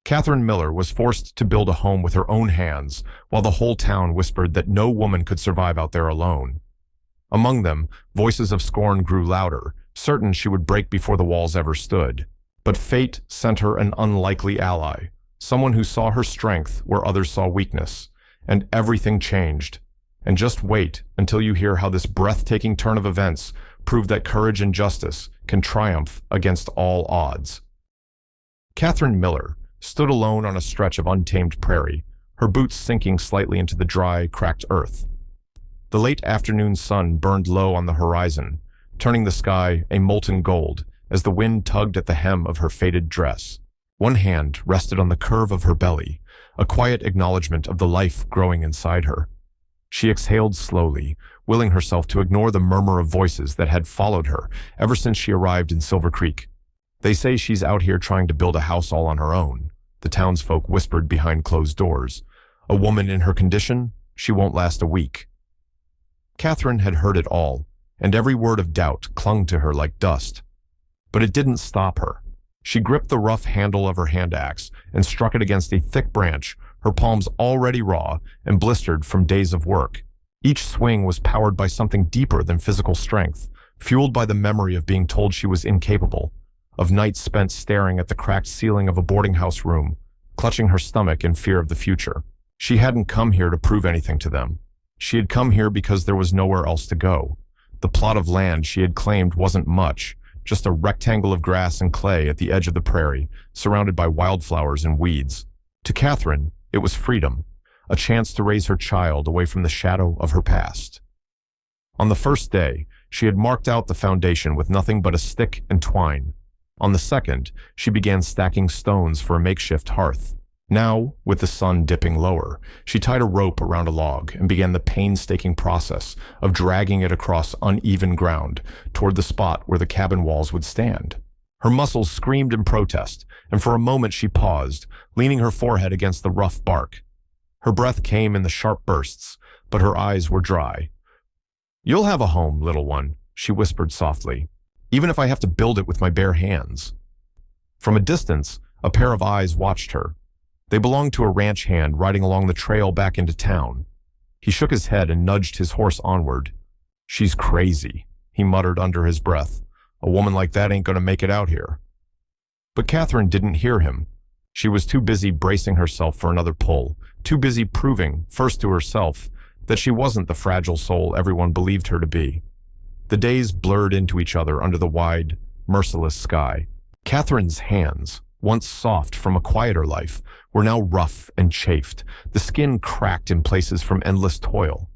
Catherine Miller was forced to build a home with her own hands, while the whole town whispered that no woman could survive out there alone. Among them, voices of scorn grew louder, certain she would break before the walls ever stood. But fate sent her an unlikely ally, someone who saw her strength where others saw weakness, and everything changed. And just wait until you hear how this breathtaking turn of events proved that courage and justice can triumph against all odds. Catherine Miller stood alone on a stretch of untamed prairie, her boots sinking slightly into the dry, cracked earth. The late afternoon sun burned low on the horizon, turning the sky a molten gold as the wind tugged at the hem of her faded dress. One hand rested on the curve of her belly, a quiet acknowledgement of the life growing inside her. She exhaled slowly, willing herself to ignore the murmur of voices that had followed her ever since she arrived in Silver Creek. "They say she's out here trying to build a house all on her own," the townsfolk whispered behind closed doors. "A woman in her condition, she won't last a week." Catherine had heard it all, and every word of doubt clung to her like dust. But it didn't stop her. She gripped the rough handle of her hand axe and struck it against a thick branch, her palms already raw and blistered from days of work. Each swing was powered by something deeper than physical strength, fueled by the memory of being told she was incapable, of nights spent staring at the cracked ceiling of a boarding house room, clutching her stomach in fear of the future. She hadn't come here to prove anything to them. She had come here because there was nowhere else to go. The plot of land she had claimed wasn't much, just a rectangle of grass and clay at the edge of the prairie, surrounded by wildflowers and weeds. To Catherine, it was freedom, a chance to raise her child away from the shadow of her past. On the first day, she had marked out the foundation with nothing but a stick and twine. On the second, she began stacking stones for a makeshift hearth. Now, with the sun dipping lower, she tied a rope around a log and began the painstaking process of dragging it across uneven ground toward the spot where the cabin walls would stand. Her muscles screamed in protest, and for a moment she paused, leaning her forehead against the rough bark. Her breath came in the sharp bursts, but her eyes were dry. "You'll have a home, little one," she whispered softly, "even if I have to build it with my bare hands." From a distance, a pair of eyes watched her. They belonged to a ranch hand riding along the trail back into town. He shook his head and nudged his horse onward. "She's crazy," he muttered under his breath. "A woman like that ain't gonna make it out here." But Catherine didn't hear him. She was too busy bracing herself for another pull, too busy proving, first to herself, that she wasn't the fragile soul everyone believed her to be. The days blurred into each other under the wide, merciless sky. Catherine's hands, once soft from a quieter life, were now rough and chafed, the skin cracked in places from endless toil.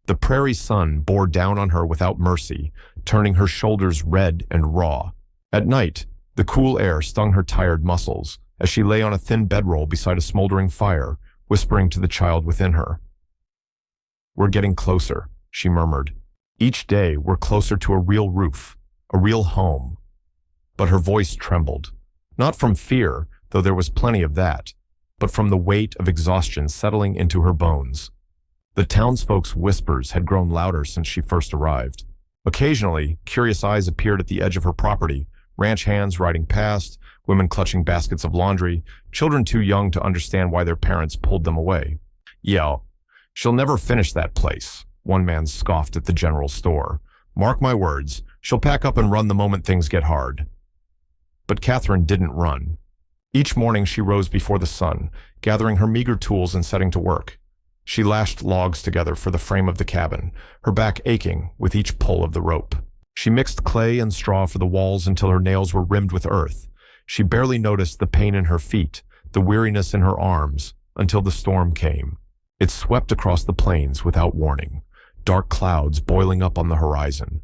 The prairie sun bore down on her without mercy, turning her shoulders red and raw. At night, the cool air stung her tired muscles as she lay on a thin bedroll beside a smoldering fire, whispering to the child within her. "We're getting closer," she murmured. "Each day we're closer to a real roof, a real home." But her voice trembled, not from fear, though there was plenty of that, but from the weight of exhaustion settling into her bones. The townsfolk's whispers had grown louder since she first arrived. Occasionally, curious eyes appeared at the edge of her property, ranch hands riding past, women clutching baskets of laundry, children too young to understand why their parents pulled them away. "Yeah, she'll never finish that place," one man scoffed at the general store. "Mark my words, she'll pack up and run the moment things get hard." But Catherine didn't run. Each morning she rose before the sun, gathering her meager tools and setting to work. She lashed logs together for the frame of the cabin, her back aching with each pull of the rope. She mixed clay and straw for the walls until her nails were rimmed with earth. She barely noticed the pain in her feet, the weariness in her arms, until the storm came. It swept across the plains without warning, dark clouds boiling up on the horizon.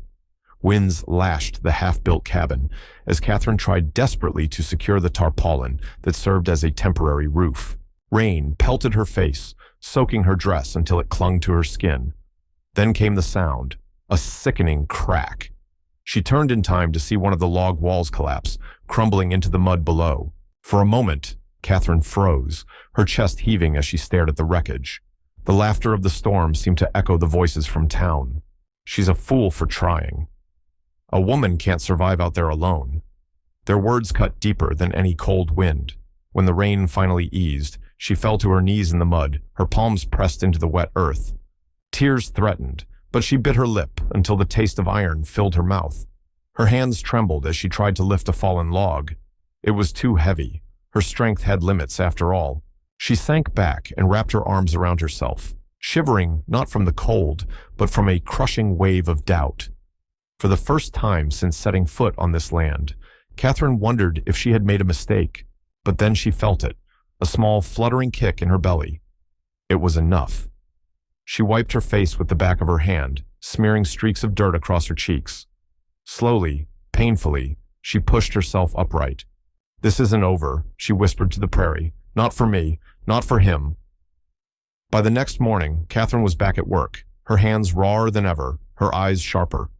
Winds lashed the half-built cabin as Catherine tried desperately to secure the tarpaulin that served as a temporary roof. Rain pelted her face, soaking her dress until it clung to her skin. Then came the sound, a sickening crack. She turned in time to see one of the log walls collapse, crumbling into the mud below. For a moment, Catherine froze, her chest heaving as she stared at the wreckage. The laughter of the storm seemed to echo the voices from town. "She's a fool for trying. A woman can't survive out there alone." Their words cut deeper than any cold wind. When the rain finally eased, she fell to her knees in the mud, her palms pressed into the wet earth. Tears threatened, but she bit her lip until the taste of iron filled her mouth. Her hands trembled as she tried to lift a fallen log. It was too heavy. Her strength had limits after all. She sank back and wrapped her arms around herself, shivering not from the cold, but from a crushing wave of doubt. For the first time since setting foot on this land, Catherine wondered if she had made a mistake, but then she felt it, a small fluttering kick in her belly. It was enough. She wiped her face with the back of her hand, smearing streaks of dirt across her cheeks. Slowly, painfully, she pushed herself upright. "This isn't over," she whispered to the prairie. "Not for me, not for him." By the next morning, Catherine was back at work, her hands rawer than ever, her eyes sharper.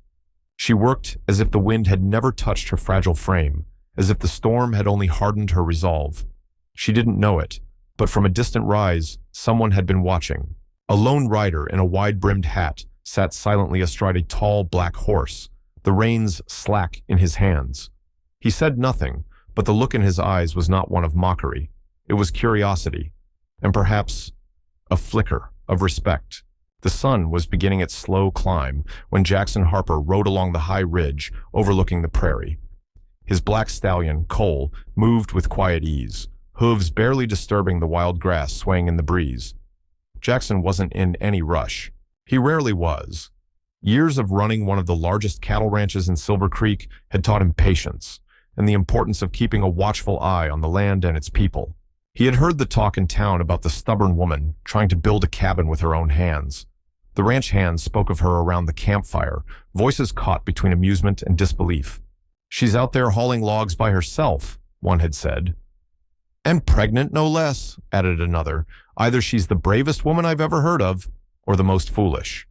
She worked as if the wind had never touched her fragile frame, as if the storm had only hardened her resolve. She didn't know it, but from a distant rise, someone had been watching. A lone rider in a wide-brimmed hat sat silently astride a tall black horse, the reins slack in his hands. He said nothing, but the look in his eyes was not one of mockery. It was curiosity, and perhaps a flicker of respect. The sun was beginning its slow climb when Jackson Harper rode along the high ridge overlooking the prairie. His black stallion, Cole, moved with quiet ease, hooves barely disturbing the wild grass swaying in the breeze. Jackson wasn't in any rush. He rarely was. Years of running one of the largest cattle ranches in Silver Creek had taught him patience and the importance of keeping a watchful eye on the land and its people. He had heard the talk in town about the stubborn woman trying to build a cabin with her own hands. The ranch hands spoke of her around the campfire, voices caught between amusement and disbelief. "She's out there hauling logs by herself," one had said. "And pregnant, no less," added another. "Either she's the bravest woman I've ever heard of, or the most foolish."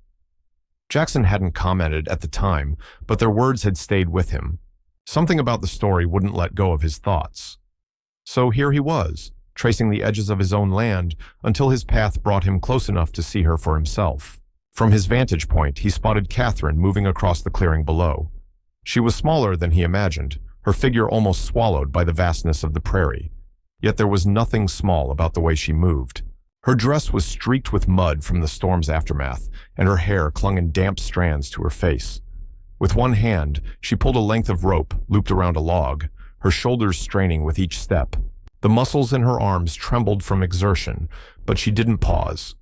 Jackson hadn't commented at the time, but their words had stayed with him. Something about the story wouldn't let go of his thoughts. So here he was, tracing the edges of his own land until his path brought him close enough to see her for himself. From his vantage point, he spotted Catherine moving across the clearing below. She was smaller than he imagined, her figure almost swallowed by the vastness of the prairie. Yet there was nothing small about the way she moved. Her dress was streaked with mud from the storm's aftermath, and her hair clung in damp strands to her face. With one hand, she pulled a length of rope looped around a log, her shoulders straining with each step. The muscles in her arms trembled from exertion, but she didn't pause.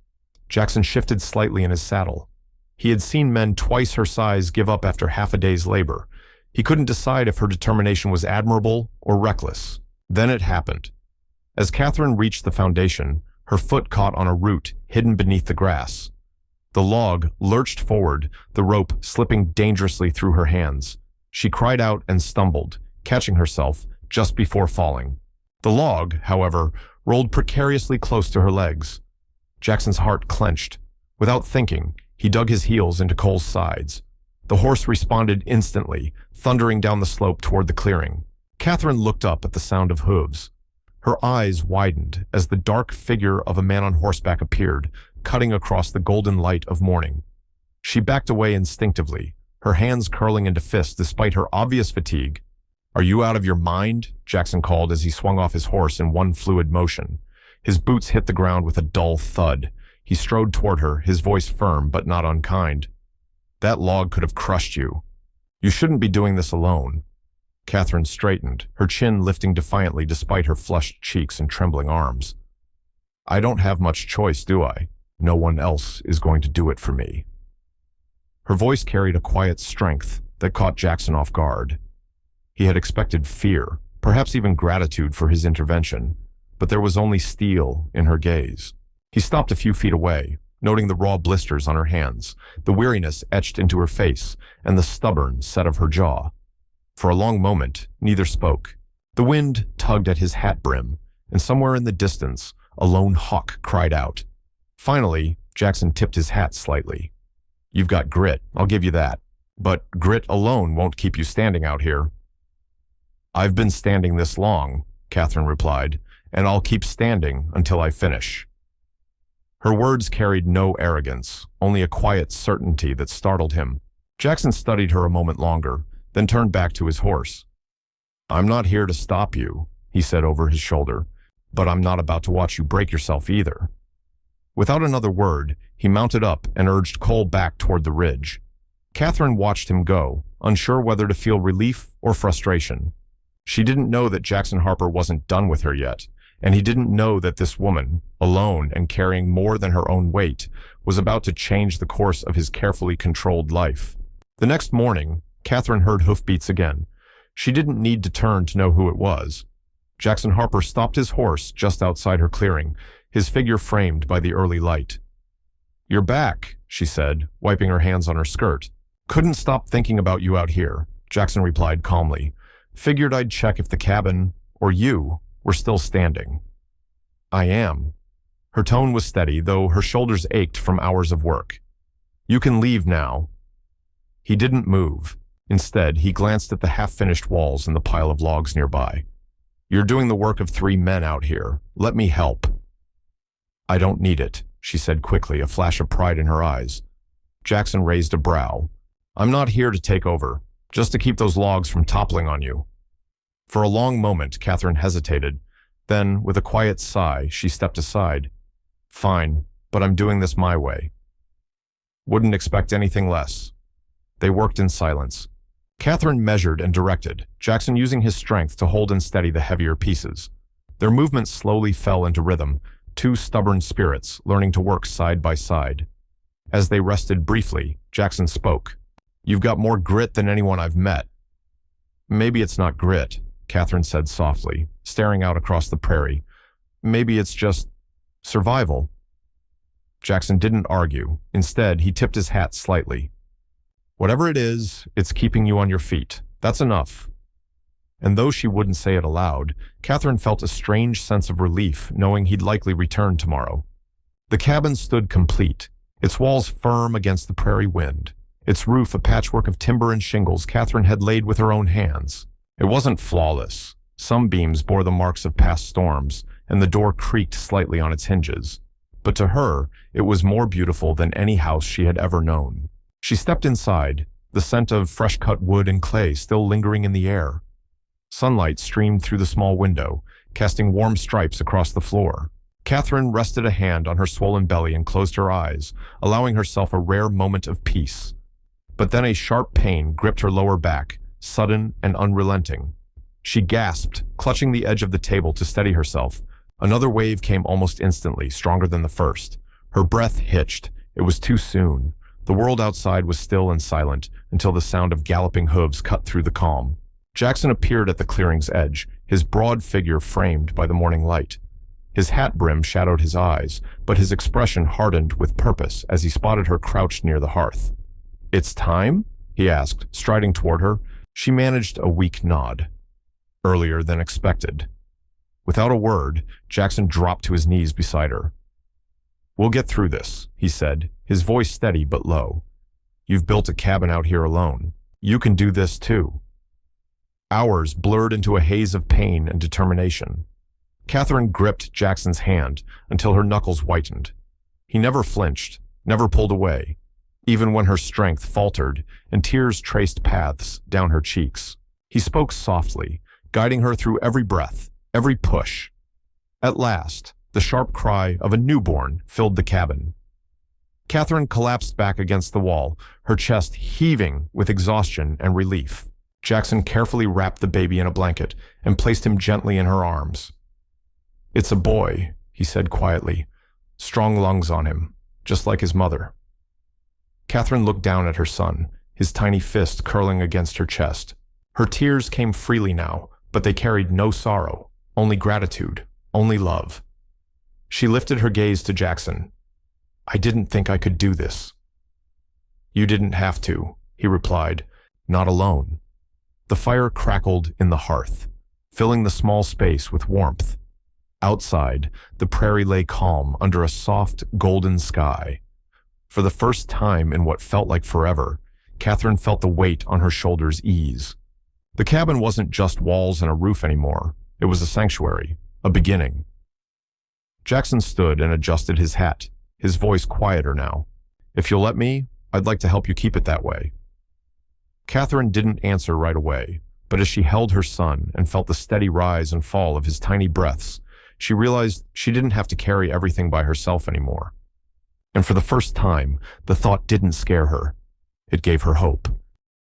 Jackson shifted slightly in his saddle. He had seen men twice her size give up after half a day's labor. He couldn't decide if her determination was admirable or reckless. Then it happened. As Catherine reached the foundation, her foot caught on a root hidden beneath the grass. The log lurched forward, the rope slipping dangerously through her hands. She cried out and stumbled, catching herself just before falling. The log, however, rolled precariously close to her legs. Jackson's heart clenched. Without thinking, he dug his heels into Cole's sides. The horse responded instantly, thundering down the slope toward the clearing. Catherine looked up at the sound of hooves. Her eyes widened as the dark figure of a man on horseback appeared, cutting across the golden light of morning. She backed away instinctively, her hands curling into fists despite her obvious fatigue. "Are you out of your mind?" Jackson called as he swung off his horse in one fluid motion. His boots hit the ground with a dull thud. He strode toward her, his voice firm but not unkind. "That log could have crushed you. You shouldn't be doing this alone." Catherine straightened, her chin lifting defiantly despite her flushed cheeks and trembling arms. "I don't have much choice, do I? No one else is going to do it for me." Her voice carried a quiet strength that caught Jackson off guard. He had expected fear, perhaps even gratitude for his intervention, but there was only steel in her gaze. He stopped a few feet away, noting the raw blisters on her hands, the weariness etched into her face, and the stubborn set of her jaw. For a long moment, neither spoke. The wind tugged at his hat brim, and somewhere in the distance, a lone hawk cried out. Finally, Jackson tipped his hat slightly. "You've got grit, I'll give you that. But grit alone won't keep you standing out here." "I've been standing this long," Catherine replied, "and I'll keep standing until I finish." Her words carried no arrogance, only a quiet certainty that startled him. Jackson studied her a moment longer, then turned back to his horse. "I'm not here to stop you," he said over his shoulder. but I'm not about to watch you break yourself either." Without another word, he mounted up and urged Cole back toward the ridge. Catherine watched him go, unsure whether to feel relief or frustration. She didn't know that Jackson Harper wasn't done with her yet, and he didn't know that this woman, alone and carrying more than her own weight, was about to change the course of his carefully controlled life. The next morning, Catherine heard hoofbeats again. She didn't need to turn to know who it was. Jackson Harper stopped his horse just outside her clearing, his figure framed by the early light. "You're back," she said, wiping her hands on her skirt. "Couldn't stop thinking about you out here," Jackson replied calmly. "Figured I'd check if the cabin, or you, were still standing." "I am." Her tone was steady, though her shoulders ached from hours of work. "You can leave now." He didn't move. Instead, he glanced at the half-finished walls and the pile of logs nearby. "You're doing the work of 3 men out here. Let me help." "I don't need it," she said quickly, a flash of pride in her eyes. Jackson raised a brow. "I'm not here to take over, just to keep those logs from toppling on you." For a long moment, Catherine hesitated. Then, with a quiet sigh, she stepped aside. "Fine, but I'm doing this my way." "Wouldn't expect anything less." They worked in silence. Catherine measured and directed, Jackson using his strength to hold and steady the heavier pieces. Their movements slowly fell into rhythm, 2 stubborn spirits learning to work side by side. As they rested briefly, Jackson spoke. "You've got more grit than anyone I've met." "Maybe it's not grit," Catherine said softly, staring out across the prairie. "Maybe it's just survival." Jackson didn't argue. Instead, he tipped his hat slightly. "Whatever it is, it's keeping you on your feet. That's enough." And though she wouldn't say it aloud, Catherine felt a strange sense of relief knowing he'd likely return tomorrow. The cabin stood complete, its walls firm against the prairie wind, its roof a patchwork of timber and shingles Catherine had laid with her own hands. It wasn't flawless. Some beams bore the marks of past storms, and the door creaked slightly on its hinges. But to her, it was more beautiful than any house she had ever known. She stepped inside, the scent of fresh-cut wood and clay still lingering in the air. Sunlight streamed through the small window, casting warm stripes across the floor. Catherine rested a hand on her swollen belly and closed her eyes, allowing herself a rare moment of peace. But then a sharp pain gripped her lower back, sudden and unrelenting. She gasped, clutching the edge of the table to steady herself. Another wave came almost instantly, stronger than the first. Her breath hitched. It was too soon. The world outside was still and silent until the sound of galloping hooves cut through the calm. Jackson appeared at the clearing's edge, his broad figure framed by the morning light. His hat brim shadowed his eyes, but his expression hardened with purpose as he spotted her crouched near the hearth. "It's time?" he asked, striding toward her. She managed a weak nod. "Earlier than expected." Without a word, Jackson dropped to his knees beside her. "We'll get through this," he said, his voice steady but low. "You've built a cabin out here alone. You can do this too." Hours blurred into a haze of pain and determination. Catherine gripped Jackson's hand until her knuckles whitened. He never flinched, never pulled away, even when her strength faltered and tears traced paths down her cheeks. He spoke softly, guiding her through every breath, every push. At last, the sharp cry of a newborn filled the cabin. Catherine collapsed back against the wall, her chest heaving with exhaustion and relief. Jackson carefully wrapped the baby in a blanket and placed him gently in her arms. "It's a boy," he said quietly. "Strong lungs on him, just like his mother." Catherine looked down at her son, his tiny fist curling against her chest. Her tears came freely now, but they carried no sorrow, only gratitude, only love. She lifted her gaze to Jackson. "I didn't think I could do this." "You didn't have to," he replied, "not alone." The fire crackled in the hearth, filling the small space with warmth. Outside, the prairie lay calm under a soft, golden sky. For the first time in what felt like forever, Catherine felt the weight on her shoulders ease. The cabin wasn't just walls and a roof anymore. It was a sanctuary, a beginning. Jackson stood and adjusted his hat, his voice quieter now. "If you'll let me, I'd like to help you keep it that way." Catherine didn't answer right away, but as she held her son and felt the steady rise and fall of his tiny breaths, she realized she didn't have to carry everything by herself anymore. And for the first time, the thought didn't scare her. It gave her hope.